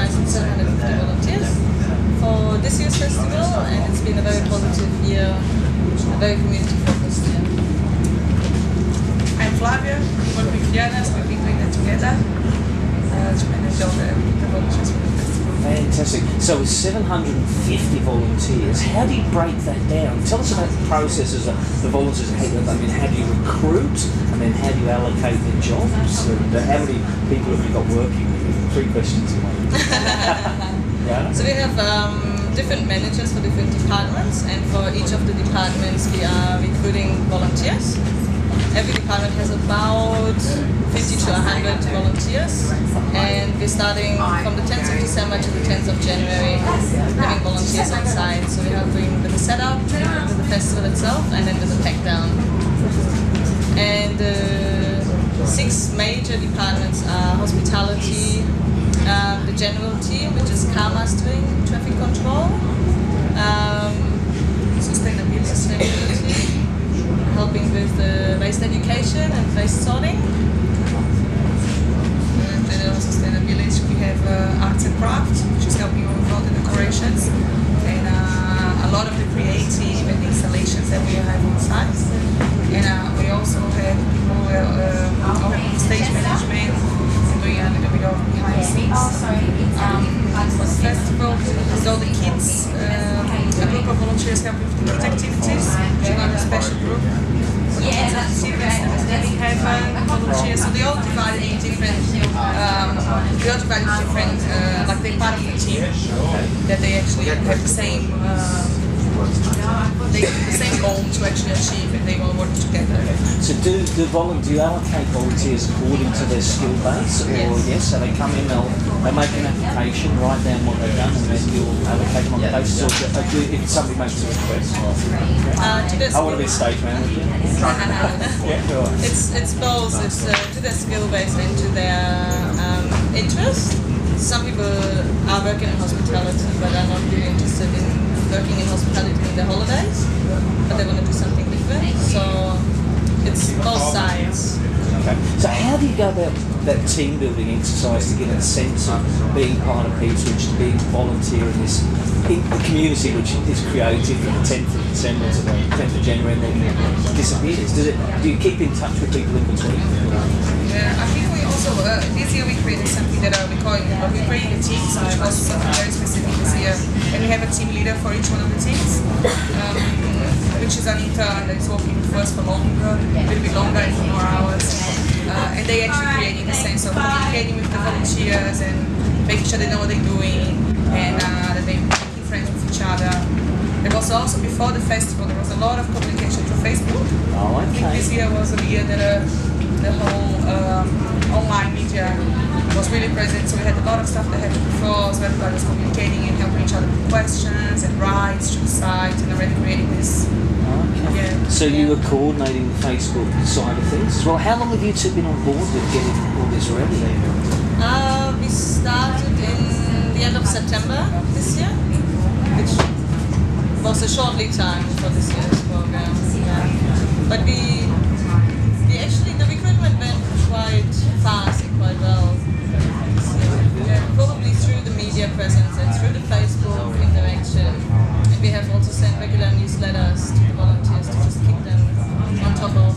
organizing 750 volunteers for this year's festival, and it's been a very positive year, a very community-focused year. I'm Flavia, we work with Jana, so we've been doing that together to manage all the volunteers for the festival. Fantastic. So with 750 volunteers, how do you break that down? Tell us about the processes of the volunteers. I mean, how do you recruit? And then how do you allocate the jobs? And how many people have you got working with you? 3 questions in one. Yeah. So we have different managers for different departments, and for each of the departments we are recruiting volunteers. Every department has about 50 to 100 volunteers, and we're starting from the 10th of December to the 10th of January having volunteers on site. So we're helping with the setup, with the festival itself, and then with the pack down. And 6 major departments are hospitality, the general team, which is car mastering, traffic control, sustainability, helping with waste education and waste sorting. General sustainability, we have arts and crafts, which is helping with all the decorations, and a lot of the creative and installations that we have on site. And we also have people who are stage management, doing a little bit of behind the scenes. For the festival, with all the kids, a group of volunteers help with the activities, which is another special group. We have volunteers, so they all divided in different, like they're part of the team, that they actually have the same goal to actually achieve, and they all work together. So do you allocate volunteers according to their skill base? Or yes, so they come in, they make an application, write down what they've done, and then you'll allocate them on the basis, or if somebody makes a request. I want to be a stage manager. It's both. It's to their skill base and to their interest. Some people are working in hospitality but are not really interested in working in hospitality in the holidays, but they want to do something different. So it's both sides. Okay. So how do you go about that team building exercise to get a sense of being part of Peats Ridge, to being volunteer in this community which is created from the 10th of December to the 10th of January and then disappears? Do you keep in touch with people in between? Yeah, I think we also, this year we created something that we created a team, which was something very specific this year. And we have a team leader for each one of the teams, which is an intern that is working with us for longer, a little bit longer and for more hours. And they actually creating a sense of communicating with the volunteers and making sure they know what they're doing, and that they're making friends with each other. There was also, before the festival, there was a lot of communication through Facebook. Oh, okay. I think this year was a year that the whole online media was really present, so we had a lot of stuff that happened before, so everybody was communicating and helping each other with questions and rides to the site, and already creating this. Okay. Yeah. So you were coordinating the Facebook side of things as well. How long have you two been on board with getting all this ready? We started in the end of September this year, which was a short lead time for this year's program. Yeah. But we actually, the recruitment went quite fast and quite well. Probably through the media presence and through the Facebook interaction. And we have also sent regular newsletters to the volunteers to just keep them on top of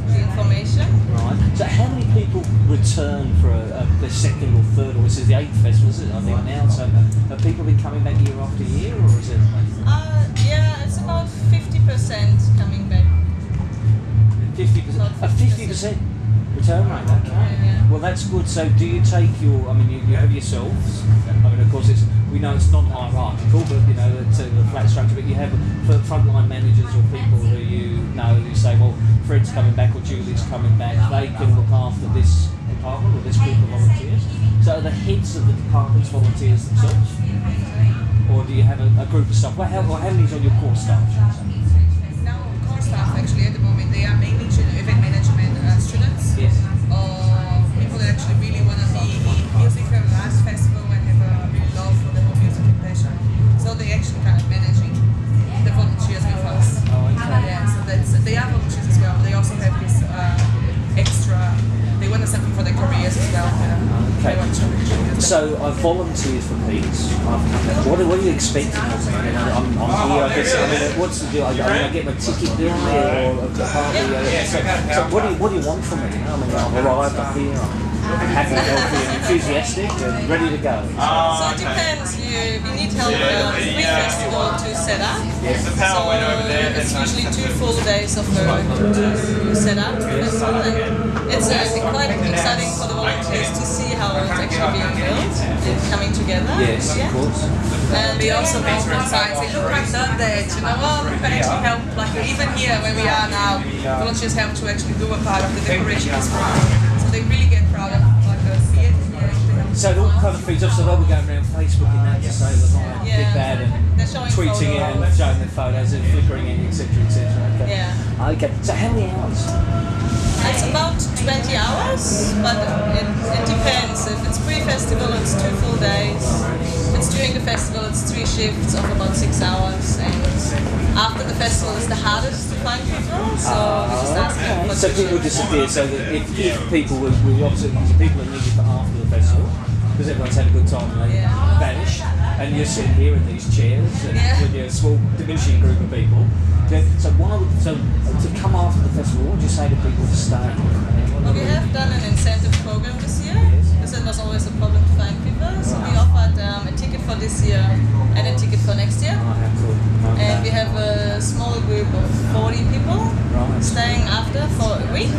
the information. Right. So how many people return for the second or third, or this is the 8th festival, is it, I think now? So have people been coming back year after year, or is it? Yeah, it's about 50% coming back. 50%? A 50% return rate, okay. Yeah. Well, that's good. So do you take your, I mean, you have yourselves, I mean, of course, we know it's not hierarchical, but, you know, it's a flat structure, but you have frontline managers or people who you know, who say, well, Fred's coming back or Julie's coming back, they can look after this department or this group of volunteers. So are the heads of the departments volunteers themselves? Or do you have a group of staff? Well, how many is on your core staff? Now, core staff actually at the moment, they are mainly event management students. Yes. Or people that actually really want to be music from last festival and have a real love for the whole music and passion. So they actually kind of managing the volunteers with us. Oh, okay. Yeah, so they are volunteers as well. They also have this extra, they want something for their careers as well. Okay. They want to So volunteers for Peats. What are you expecting of me? I mean, I'm here, I guess. I mean, what's the deal? I mean, I get my ticket down there, or a party. So what do you want from me? You know? I mean, I've arrived up here. I'm happy, healthy, and enthusiastic, and ready to go. So it depends. We need help pre-festival to set up. Yes. So it's usually 2 full days of work to set up the festival. And it's quite exciting for the volunteers to see how it's actually being built and coming together. Yes, of course. And we also go outside and say, look, I've done that, you know, well, we can actually help, like even here where we are now, volunteers help to actually do a part of the decoration as well. So they really get proud of like see it. So it all kind of feeds off, so they'll be going around Facebook and that to say that I'm big bad and tweeting it and showing their photos and flickering it, etc. Okay. Yeah. Okay, so how many hours? It's about 20 hours, but it depends. If it's pre-festival, it's 2 full days. If it's during the festival, it's 3 shifts of about 6 hours. And after the festival, it's the hardest to find people. So we just ask people. So people disappear. So that if people we obviously people are needed for after the festival, because everyone's had a good time and they vanish, and you're sitting here in these chairs and with your small diminishing group of people. So to come after the festival, what would you say to people to stay? Well, we have done an incentive program this year, because it was always a problem to find people. So we offered a ticket for this year and a ticket for next year. Oh, how cool. Okay. And we have a small group of 40 people staying after for a week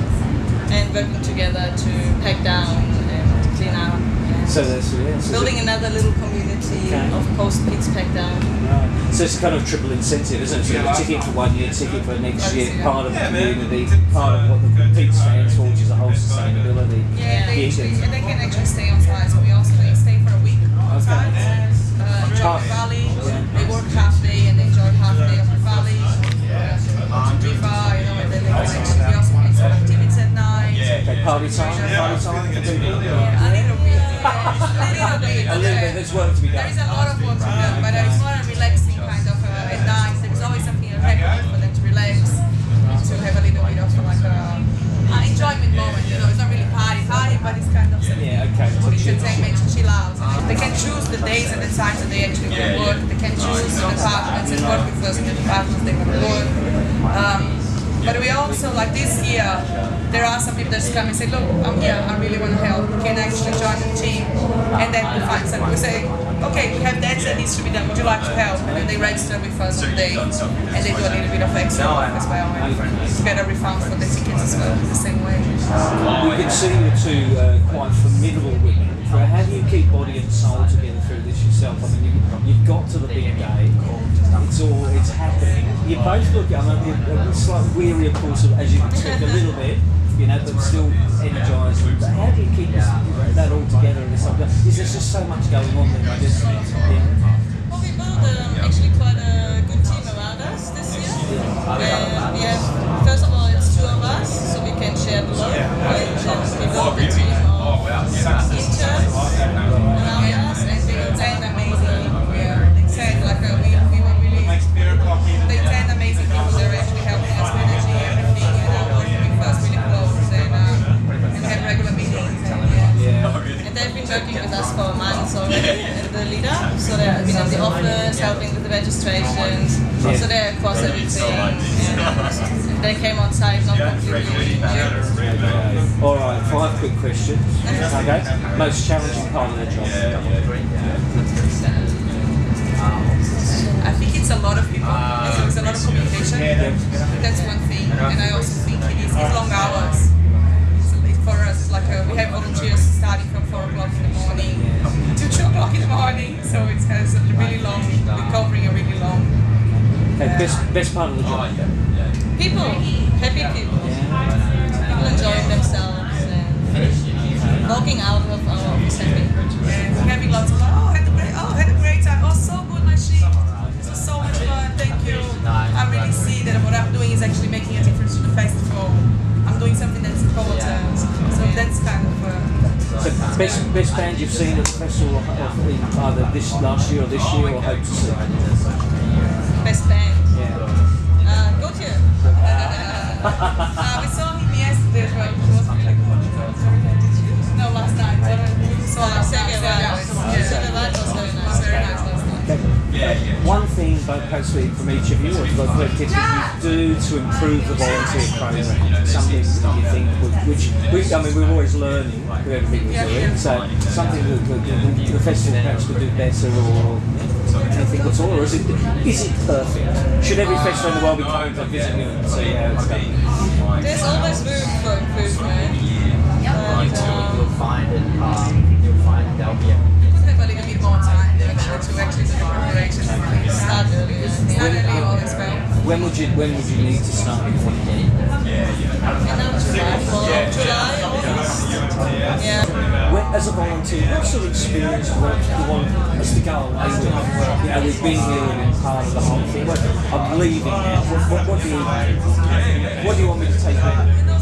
and working together to pack down and clean up. So that's building another little community of post-Peats pack down. Right. So it's kind of triple incentive, isn't it? So a ticket for 1 year, ticket for next year, part of the community, part of what the Peats stands for, which is the whole sustainability. Yeah, they can actually stay on site. So we also stay for a week on site, enjoy the valley. They work half day and they enjoy half day of the valley. River, you know, and then they can actually we also make some activities at night. Okay, party time for people. Yeah, a little bit. A little bit. There's work to be done. There is a lot of work to be done, but it's more a relaxing kind of at night. There's always something happening for them to relax, to have a little bit of like an enjoyment moment. You know, it's not really party, but it's kind of something. Entertainment to chill out. They can choose the days and the times that they actually will work. They can choose the departments and work with us in the departments they want to work. But we also, like this year, there are some people that just come and say, look, I'm here, I really want to help. Can I actually join the team? And then we find some, we say, okay, we have that needs to be done, would you like to help? And then they register with us on the day, and they do a little bit of extra work as well, and get a refund for the tickets as well, the same way. We can see you two quite formidable women. How do you keep body and soul together through this yourself? I mean, you've got to the big day. It's happening. You both look, I mean, you're slightly weary, of course, as you expect a little bit, you know, but still energised. But how do you keep that all together in this? Is there just so much going on that you just, Well, we built actually quite a good team around us this year. And we have, first of all, it's 2 of us, so we can share the load. We built a team of interns around us, and they attend amazing. They attend amazing people. They're actually helping us managing everything and working with us really close and have regular meetings. And they've been working with us for months already, and the leader. So they've been in the office helping with the registrations. So they're across everything. And they came on site, not completely new. All right, 5 quick questions. Okay. Most challenging part of the job. I think it's a lot of people, so it's a lot of communication. That's one thing, and I also think it's long hours. For us, it's like we have volunteers starting from 4 o'clock in the morning to 2 o'clock in the morning, so it's kind of really long. We're covering a really long. Okay, best part of the job. People, happy people. People enjoying themselves and walking out of our office happy. And having lots of had a great time. Oh, so good, my sheep. This was so much fun. Thank you. I really see that what I'm doing is actually making a difference to the festival. I'm doing something that's important. So that's kind of. So best band you've seen at the festival, either this last year or this year, or hope to see? Best band. Yeah. Go here. We saw him yesterday as well. No, last night. So last night. perhaps from each of you, or what tips you do to improve the volunteer program? Something that you think, we're always learning with everything we're doing, so something that the festival perhaps could do better, or anything at all, or is it perfect? Should every festival in the world be coming to visit you and see how it's done? There's always room for improvement. You'll find there'll be Have a little bit more time to actually do the preparations. Start early. Start early always well. When would you need to start? And now July, August. Yeah. As a volunteer, what sort of experience do you want us to go away with? You know, we've been here and been part of the whole thing. I'm leaving now. What do you want me to take with me?